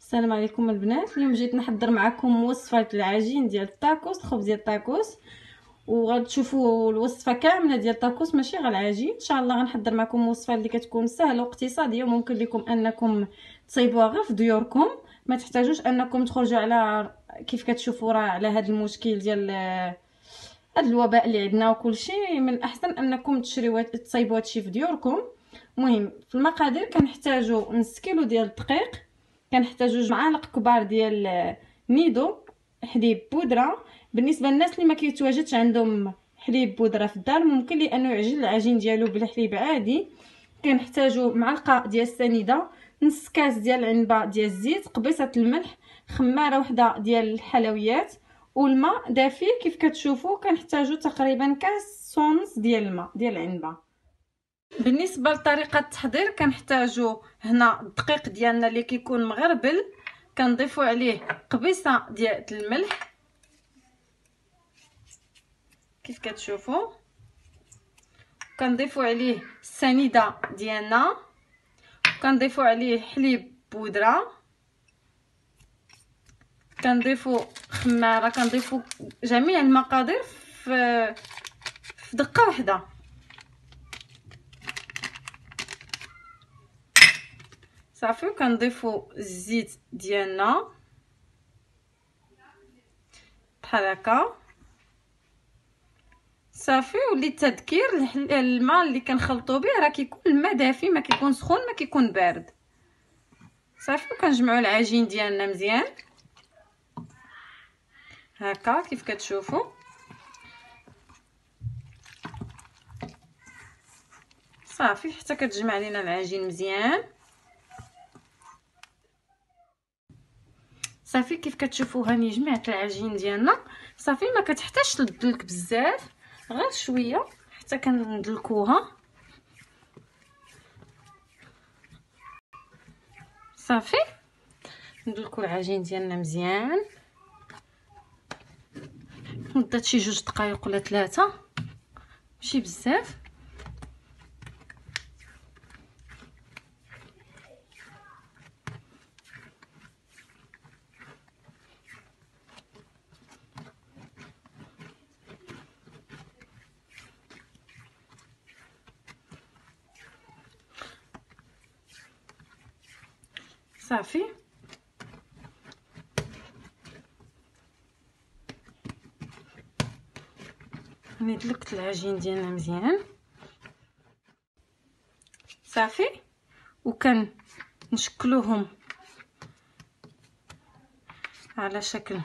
السلام عليكم البنات. اليوم جيت نحضر معكم وصفه العجين ديال الطاكوس، خبز ديال الطاكوس، وغتشوفوا الوصفه كامله ديال الطاكوس ماشي غير العجين. ان شاء الله غنحضر معكم وصفه اللي كتكون سهله واقتصاديه وممكن لكم انكم تصايبوها غير في ديوركم، ما تحتاجوش انكم تخرجوا على كيف كتشوفوا راه على هذا المشكل ديال هذا الوباء اللي عندنا وكل شيء. من الاحسن انكم تشريو تصايبوا هادشي في ديوركم. المهم في المقادير كنحتاجوا نص كيلو ديال الدقيق، كنحتاجوا 2 معالق كبار ديال نيدو حليب بودره. بالنسبه للناس اللي ما كيتواجدش عندهم حليب بودره في الدار ممكن لانه يعجن العجين ديالو بالحليب عادي. كنحتاجوا معلقه ديال السنيده، نص كاس ديال العنبه ديال الزيت، قبيصه الملح، خماره وحده ديال الحلويات، والماء دافي كيف كتشوفوا. كنحتاجوا تقريبا كاس ونص ديال الماء ديال العنبه. بالنسبه لطريقه التحضير كنحتاجوا هنا الدقيق ديالنا اللي كيكون مغربل، كنضيفوا عليه قبيصه ديال الملح كيف كتشوفوا، كنضيفوا عليه السنيده ديالنا، كنضيفوا عليه حليب بودره، كنضيفوا خماره، كنضيفوا جميع المقادير في دقه واحده. صافي كنضيفوا الزيت ديالنا بحال هكا. صافي وللتذكير الماء اللي كنخلطوا به راه كيكون الماء دافي، ما كيكون سخون ما كيكون بارد. صافي كنجمعوا العجين ديالنا مزيان هكا كيف كتشوفوا. صافي حتى كتجمع لينا العجين مزيان. صافي كيف كتشوفوا هاني جمعت العجين ديالنا. صافي ما كتحتاجش تدلك بزاف، غير شويه حتى كندلكوها. صافي ندلكو العجين ديالنا مزيان مده شي 2 دقائق ولا 3، ماشي بزاف. صافي هاني دلكت العجين ديالنا مزيان. صافي وكنشكلوهم على شكل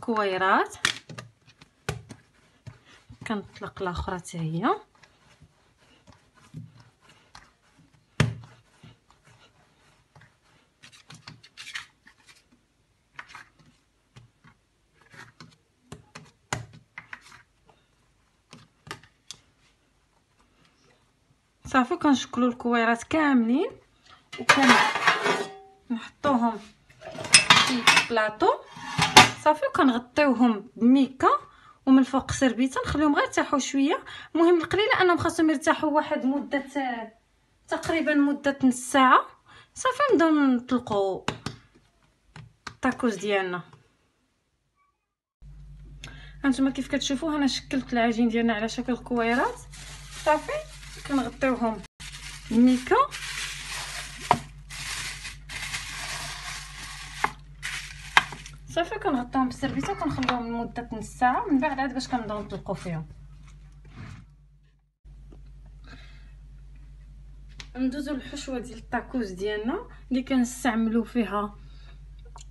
كويرات، كنطلق الاخرى حتى هي. صافي كنشكلوا الكويرات كاملين وكنحطوهم في بلاطو. صافي وكنغطيوهم بميكا ومن الفوق سربيته، نخليهم غير يرتاحوا شويه. المهم القليله انهم خاصهم يرتاحوا واحد مده تقريبا مده نص ساعه. صافي نبداو نطلقوا الطاكوس ديالنا. هانتوما كيف كتشوفوا انا شكلت العجين ديالنا على شكل كويرات. صافي كنغطيوهم بميكا صافي كنغطيوهم بالسيرفيسه وكنخليوهم لمده نص ساعه. من بعد عاد باش كنبداو نطلقوا فيهم. ندوزو للحشوه ديال الطاكوس ديالنا اللي كنستعملوا فيها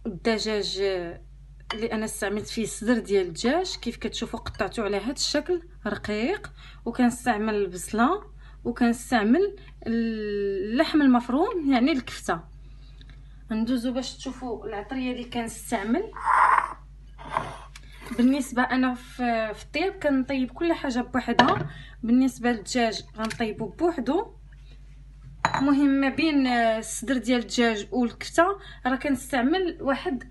الدجاج، اللي انا استعملت فيه صدر ديال الدجاج كيف كتشوفوا قطعته على هذا الشكل رقيق، وكنستعمل البصله، وكنستعمل اللحم المفروم يعني الكفته. ندوزو باش تشوفوا العطريه اللي كنستعمل. بالنسبه انا في الطياب كنطيب كل حاجه بوحدها. بالنسبه للدجاج غنطيبو بوحدو. المهم ما بين الصدر ديال الدجاج والكفته راه كنستعمل واحد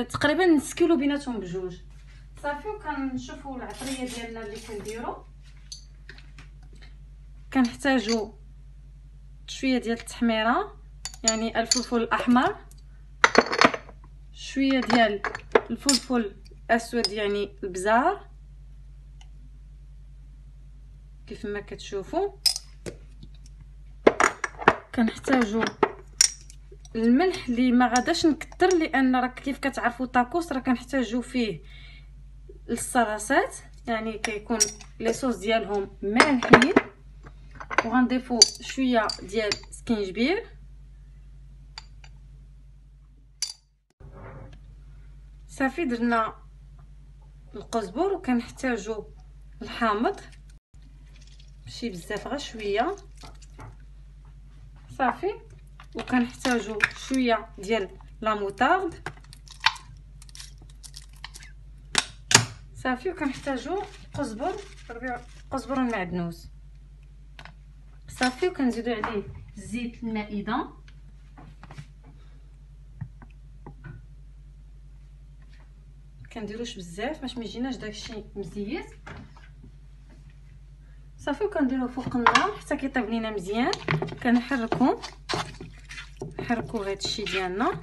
تقريبا نص كيلو بيناتهم بجوج. صافي وكنشوفوا العطريه ديالنا اللي كنديروا. كنحتاجوا شويه ديال التحميره يعني الفلفل الاحمر شويه ديال الفلفل اسود يعني البزار كيف ما كتشوفوا. كنحتاجوا الملح اللي ما غاداش نكتر، لان راه كيف كتعرفوا الطاكوس راه كنحتاجوا فيه الصراصات، يعني كيكون لي صوص ديالهم مالحين. وغنضيفوا شويه ديال سكينجبير، صافي درنا القزبر. وكنحتاجوا الحامض ماشي بزاف غير شويه صافي. وكنحتاجوا شويه ديال لا موطارد صافي. وكنحتاجوا قزبر المعدنوس صافي. وكنزيدوا عليه زيت المائده، كنديروش بزاف باش ما يجيناش داكشي مزيت صافي. وكنديروه فوق النار حتى كيطيب لينا مزيان. كنحركوا هادشي ديالنا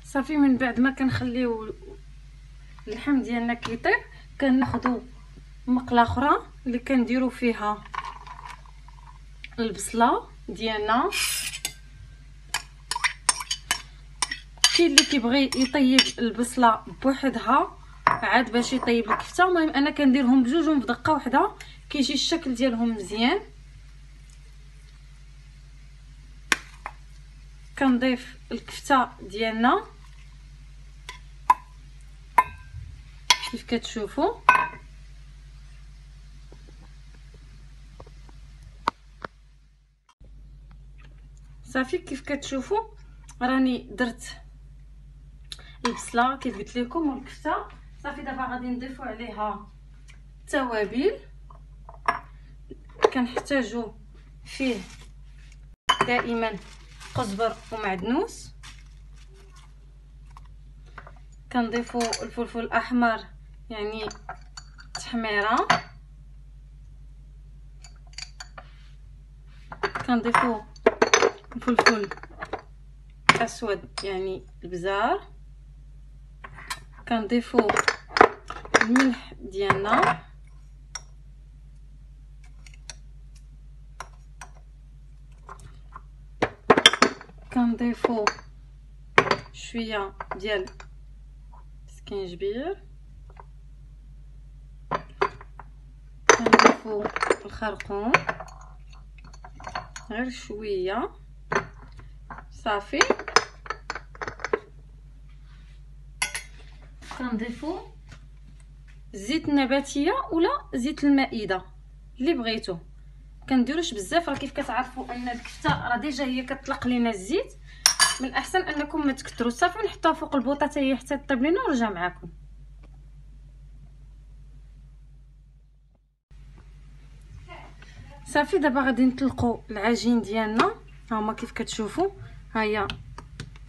صافي. من بعد ما كنخليو اللحم ديالنا كيطيب، كناخذوا مقله اخرى اللي كنديروا فيها البصله ديالنا. كاين اللي كيبغي يطيب البصله بوحدها عاد باش يطيب الكفته. المهم انا كنديرهم بجوجهم في دقه واحده كيجي الشكل ديالهم مزيان. كنضيف الكفته ديالنا كيف كتشوفوا صافي. كيف كتشوفوا راني درت البصله كيف قلت لكم والكفته صافي. دابا غادي نضيفوا عليها التوابل. كنحتاجوا فيه دائما قزبر ومعدنوس. كنضيفوا الفلفل الاحمر يعني تحميره. كنضيفوا الفلفل اسود يعني البزار. كنضيفوا الملح ديالنا. كنضيفوا شويه ديال سكينجبير. كنضيفوا الخرقوم غير شويه صافي. كنضيفوا زيت النباتيه ولا زيت المائده اللي بغيتو. كنديروش بزاف، راه كيف كتعرفوا ان الكفته راه ديجا هي كتطلق لينا الزيت. من الاحسن انكم ما تكثروا صافي. نحطوها فوق البوطه حتى هي حتى طيب لينا ونرجع معكم. صافي دابا غادي نطلقوا العجين ديالنا. ها هما كيف كتشوفوا ها هي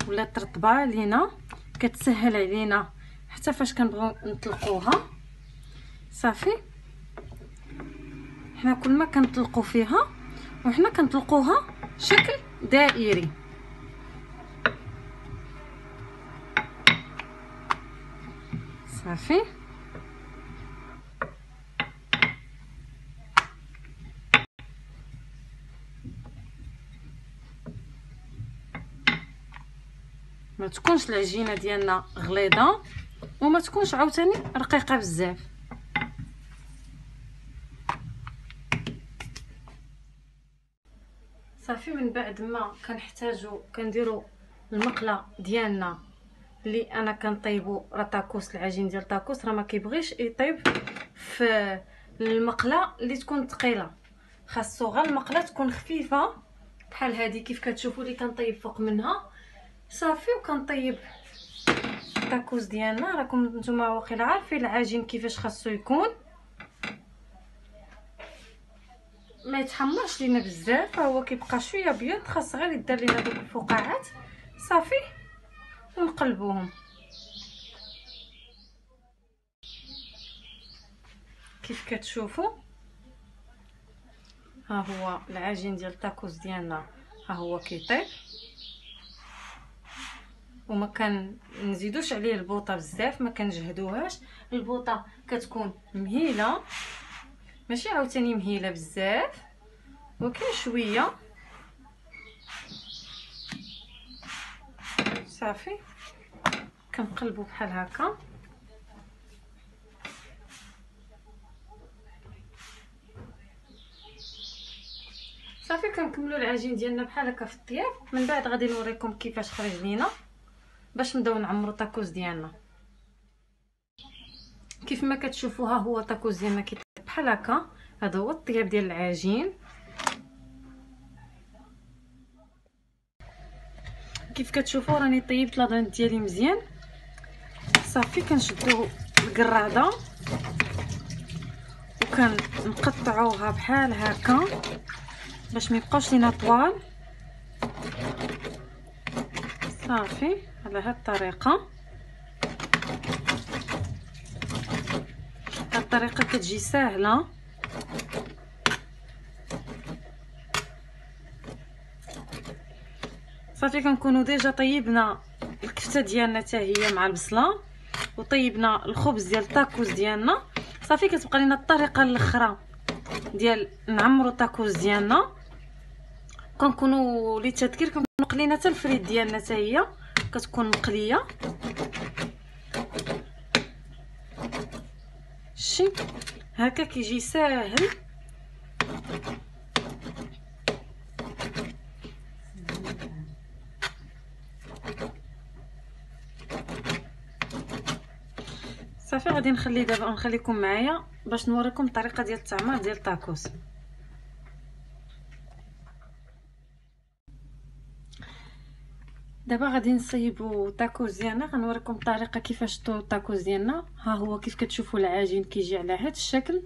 ولات رطبه لينا، كتسهل علينا حتى فاش كنبغيو نطلقوها صافي. حنا كل ما كنطلقوا فيها وحنا كنطلقوها شكل دائري صافي. ما تكونش العجينه ديالنا غليظه وما تكونش عاوتاني رقيقه بزاف. صافي من بعد ما كنحتاجو كنديروا المقله ديالنا اللي انا كنطيبوا راه طاكوس. العجين ديال طاكوس راه ما كيبغيش يطيب في المقله اللي تكون ثقيله، خاصو غير المقله تكون خفيفه بحال هذه كيف كتشوفوا اللي كنطيب فوق منها صافي. وكنطيب الطاكوس ديالنا. راكم نتوما واخيلا عارفين العجين كيفاش خاصو يكون، ما يتحمرش لينا بزاف، هو كيبقى شويه بيض. خاص غير يدار لينا دوك الفقاعات صافي ونقلبوهم كيف كتشوفوا ها هو العجين ديال التاكوس ديالنا، ها هو كيطيب. وما كنزيدوش عليه البوطه بزاف، ما كنجهدوهاش. البوطه كتكون مهيله، ماشي عاوتاني مهيله بزاف، ولكن شويه. صافي كنقلبو بحال هكا. صافي كنكملوا العجين ديالنا بحال هكا في الطياب. من بعد غادي نوريكم كيفاش خرج لينا باش نبداو نعمروا الطاكوس ديالنا. كيف ما كتشوفوا ها هو الطاكوس ديالنا كيطيب بحال هكا. هذا هو الطياب ديال العجين. كيف كتشوفوا راني طيبت لاطون ديالي مزيان. صافي كنشدو القراده وكنقطعوها بحال هكا باش ما يبقاوش لينا طوال. صافي على هاد الطريقه. هاد الطريقه كتجي ساهله. صافي كنكونوا ديجا طيبنا الكفته ديالنا حتى هي مع البصله، وطيبنا الخبز ديال الطاكوس ديالنا. صافي كتبقى لينا الطريقه الاخرى ديال نعمروا الطاكوس ديالنا. كنكونوا للتذكير كنكونوا قلينا حتى الفريت ديالنا حتى هي كتكون مقليه. شي هكا كيجي ساهل. صافي غادي نخلي دابا نخليكم معايا باش نوريكم الطريقه ديال التعمير ديال الطاكوس. دابا غادي نصيبوا الطاكوس ديالنا. غنوريكم الطريقه كيفاش طو الطاكوس ديالنا. ها هو كيف كتشوفوا العجين كيجي على هذا الشكل،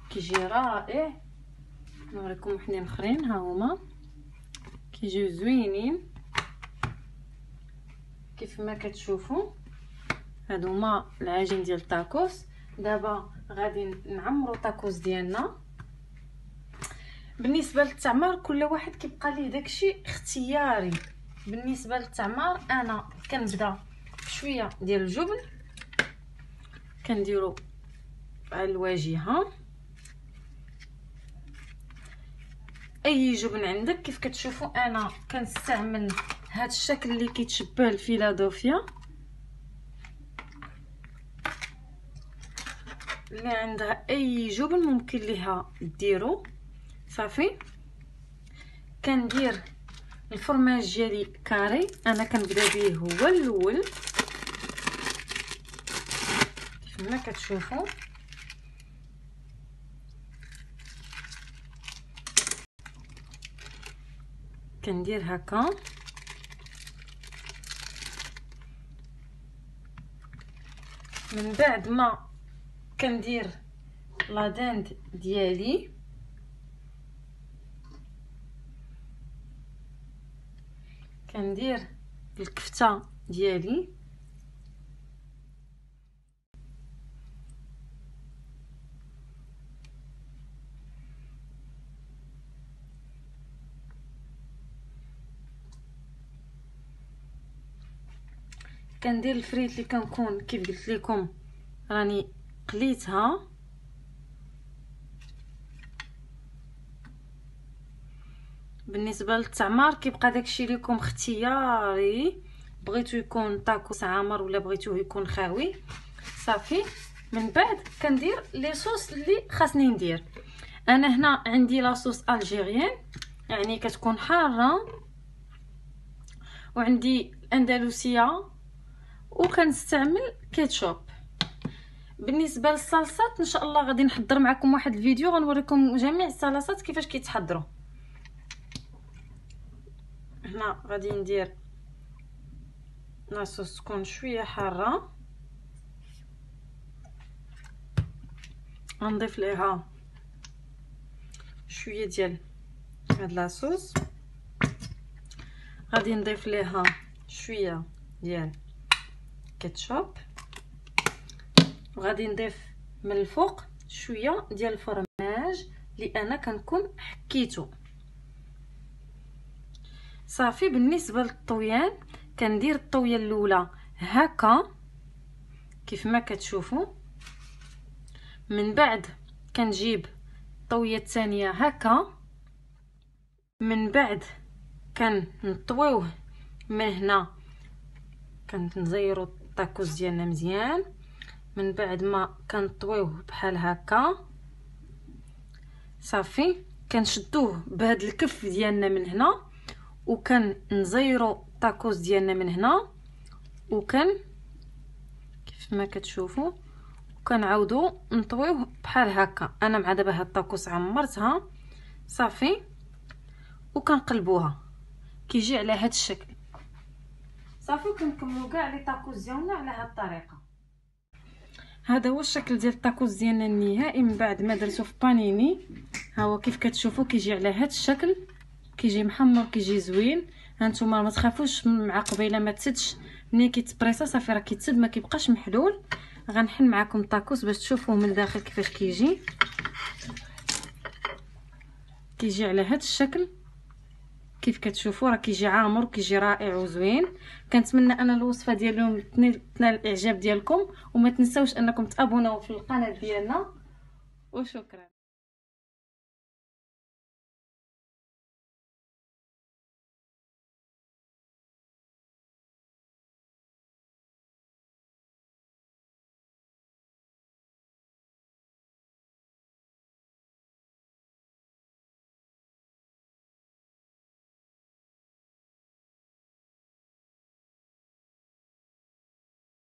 كيجي رائع. نوريكم وحدين اخرين ها هما كيجيو زوينين كيف ما كتشوفوا. هادو هما العجين ديال الطاكوس. دابا غادي نعمروا الطاكوس ديالنا. بالنسبه للتعمار كل واحد كيبقى ليه داكشي اختياري. بالنسبه للتعمار انا كنبدا بشويه ديال الجبن كنديرو على الواجهه. اي جبن عندك. كيف كتشوفوا انا كنستعمل هذا الشكل اللي كيتشبه الفيلادلفيا. اللي عندها اي جبن ممكن ليها ديرو. صافي كندير الفرماج ديالي كاري. انا كنبدا به هو الاول كيف ما كتشوفوا. كندير هكا. من بعد ما كندير لادند ديالي كندير الكفته ديالي. كندير الفريت اللي كنكون كيف قلت لكم راني قليتها. بالنسبه للتعمار كيبقى داكشي ليكم اختياري. بغيتو يكون طاكوس عامر ولا بغيتوه يكون خاوي. صافي من بعد كندير لي صوص اللي خاصني ندير. انا هنا عندي لاصوص الجيريان يعني كتكون حاره، وعندي الاندلسيه، وكنستعمل كيتشوب. بالنسبه للصلصات ان شاء الله غادي نحضر معكم واحد الفيديو غنوريكم جميع الصلصات كيفاش كيتحضروا. هنا غادي ندير لاصوص تكون شويه حاره. غنضيف ليها شويه ديال هاد لاصوص. غادي نضيف ليها شويه ديال كيتشوب، وغادي نضيف من الفوق شويه ديال الفرماج اللي انا كنكون حكيته. صافي. بالنسبه للطويان كندير الطويه الاولى هكا كيف ما كتشوفوا، من بعد كنجيب الطويه الثانيه هكا، من بعد كنطويوه من هنا، كنزيرو الطاكوس ديالنا مزيان، من بعد ما كنطويوه بحال هكا. صافي. كنشدوه بهاد الكف ديالنا من هنا، وكنزيرو الطاكوس ديالنا من هنا، كيف ما كتشوفوا، وكنعاودو نطويوه بحال هكا. انا مع دابا هاد الطاكوس عمرتها. صافي. وكنقلبوها كيجي على هاد الشكل. صافي. وكنكملوا كاع لي طاكوس ديالنا على هاد الطريقه. هذا هو الشكل ديال الطاكوس ديالنا النهائي من بعد ما درتو في بانيني. ها هو كيف كتشوفوا كيجي على هاد الشكل، كيجي محمر، كيجي زوين. هانتوما ما تخافوش مع قبيله ما تسدش، ملي كيتبريصا صافي راه كيتسد ما كيبقاش محلول. غنحل معكم الطاكوس باش تشوفوه من الداخل كيفاش كيجي. كيجي على هاد الشكل كيف كتشوفوا، راه كيجي عامر وكيجي رائع وزوين. كنتمنى ان الوصفه ديال اليوم تنال الاعجاب ديالكم، وما تنساوش انكم تابوناو في القناه ديالنا. وشكرا.